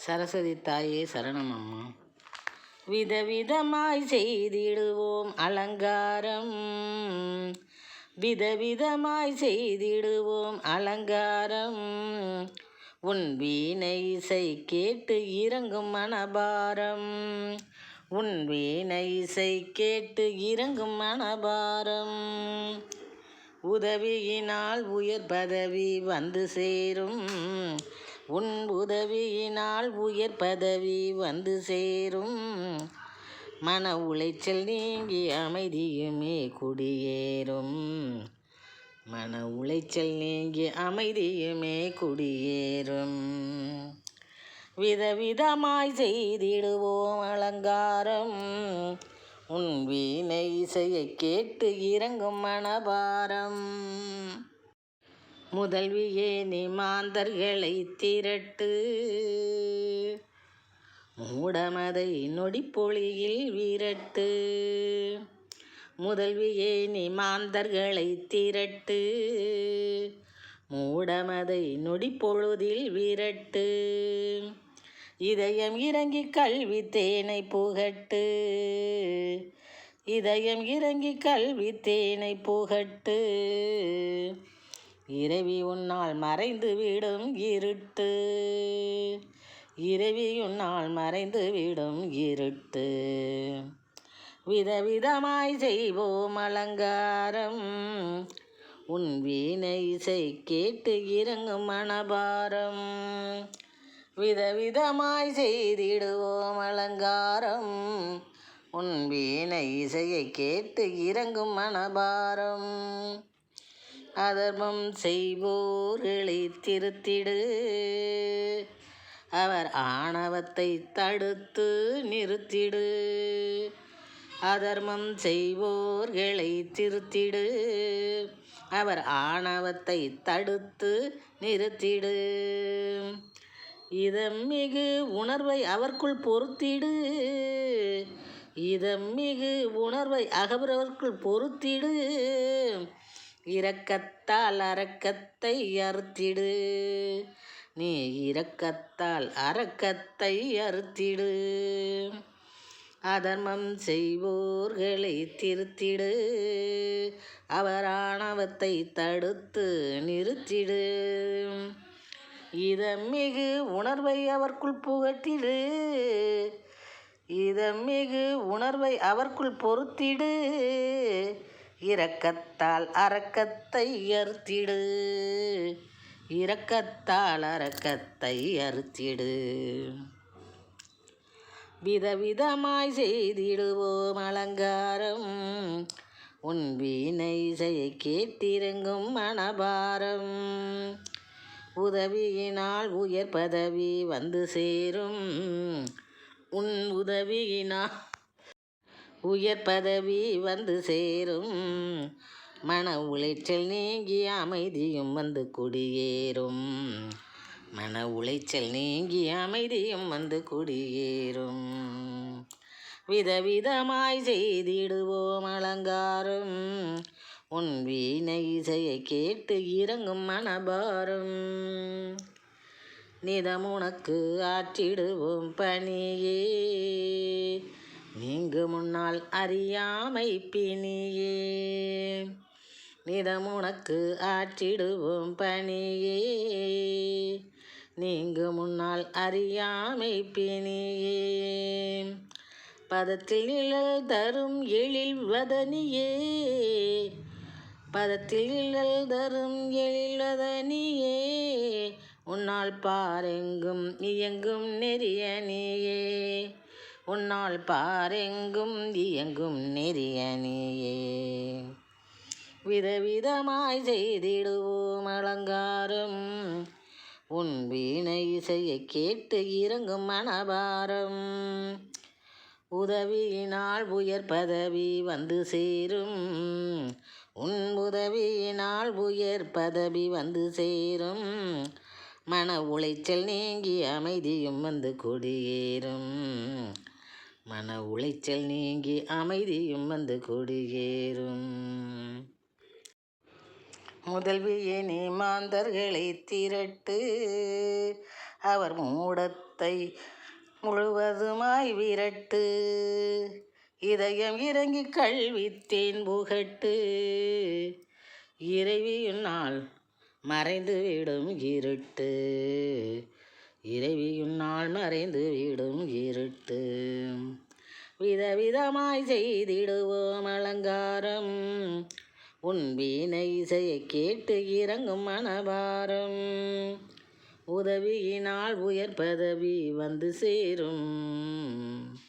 சரஸ்வதி தாயே சரணமம்மா. விதவிதமாய் செய்திடுவோம் அலங்காரம், விதவிதமாய் செய்திடுவோம் அலங்காரம். உன் வீணை இசை கேட்டு இறங்கும் மனபாரம், உன் வீணை இசை கேட்டு இறங்கும் மனபாரம். உதவியினால் உயர் பதவி வந்து சேரும், உன் உதவியினால் உயர் பதவி வந்து சேரும். மன உளைச்சல் நீங்கி அமைதியுமே குடியேறும், மன உளைச்சல் நீங்கி அமைதியுமே குடியேறும். விதவிதமாய் செய்திடுவோம் அலங்காரம், உன் வீணை இசையை கேட்டு இறங்கும் மனபாரம். முதல்வியே நீ மாந்தர்களை திரட்டு, மூடமதை நொடிப்பொழியில் விரட்டு. முதல்வியே நீ மாந்தர்களை திரட்டு, மூடமதை நொடிப்பொழுதில் விரட்டு. இதயம் இறங்கி கல்வி தேனை புகட்டு, இதயம் இறங்கி கல்வி தேனை புகட்டு. இரவி உன்னால் மறைந்து விடும் இருட்டு, இரவி உன்னால் மறைந்து விடும் இருட்டு. விதவிதமாய் செய்வோம் அலங்காரம், உன் வீணை இசை கேட்டு இறங்கும் மனபாரம். விதவிதமாய் செய்திடுவோம் அலங்காரம், உன் வீணை இசையை கேட்டு இறங்கும் மனபாரம். அதர்மம் செய்வோர்களை திருத்திடு, அவர் ஆணவத்தை தடுத்து நிறுத்திடு. அதர்மம் செய்வோர்களை திருத்திடு, அவர் ஆணவத்தை தடுத்து நிறுத்திடு. இதம்மிகு உணர்வை அவர்க்குள் பொருத்திடு, இதம்மிகு உணர்வை அவர்க்குள் பொருத்திடு. இரக்கத்தால் அரக்கத்தை அறுத்திடு, நீ இரக்கத்தால் அரக்கத்தை அறுத்திடு. அதர்மம் செய்வோர்களை திருத்திடு, அவர் ஆணவத்தை தடுத்து நிறுத்திடு. இதம்மிகு உணர்வை அவர்க்குள் புகட்டிடு, இதம்மிகு உணர்வை அவர்க்குள் பொருத்திடு. இரக்கத்தால் அரக்கத்தை அறுத்திடு, இரக்கத்தால் அரக்கத்தை அறுத்திடு. விதவிதமாய் செய்திடுவோம் அலங்காரம், உன் வீணை இசையை கேட்டிறங்கும் மனபாரம். உதவியினால் உயர் பதவி வந்து சேரும், உன் உதவியினால் உயர் பதவி வந்து சேரும். மன உளைச்சல் நீங்கி அமைதியும் வந்து குடியேறும், மன உளைச்சல் நீங்கி அமைதியும் வந்து குடியேறும். விதவிதமாய் செய்திடுவோம் அலங்காரம், உன் வீணை இசையை கேட்டு இறங்கும் மனபாரம். நிதமுனக்கு ஆற்றிடுவோம் பணியே, நீங்கு முன்னால் அறியாமை பிணியே. நிதமுனக்கு ஆற்றிடுவோம் பணியே, நீங்கு முன்னால் அறியாமை பிணியே. பதத்தில் நிழல் தரும் எழில் வதனியே, பதத்தில் நிழல் தரும் எழில் வதனியே. உன்னால் பாரெங்கும் இயங்கும் நெறியணியே, உன்னால் பாரெங்கும் இயங்கும் நெறியணியே. விதவிதமாய் செய்திடுவோம் அலங்காரம், உன் வீணை இசையை கேட்டு இறங்கும் மனபாரம். உதவியினால் உயர் பதவி வந்து சேரும், உன் உதவியினால் உயர் பதவி வந்து சேரும். மன உளைச்சல் நீங்கி அமைதியும் வந்து குடியேறும், மன உளைச்சல் நீங்கி அமைதியும் வந்து குடியேறும். முதல்வியே நீ மாந்தர்களை திரட்டு, அவர் மூடத்தை முழுவதுமாய் விரட்டு. இதயம் இறங்கி கல்வித்தேன் புகட்டு. இறைவியுன்னால் மறைந்துவிடும் இருட்டு. இறைவியுன்னால் மறைந்துவிடும் இருட்டு. விதவிதமாய் செய்திடுவோம் அலங்காரம். உன் வீணை இசையை கேட்டு இறங்கும் மனபாரம். உதவியினால் உயர் பதவி வந்து சேரும்.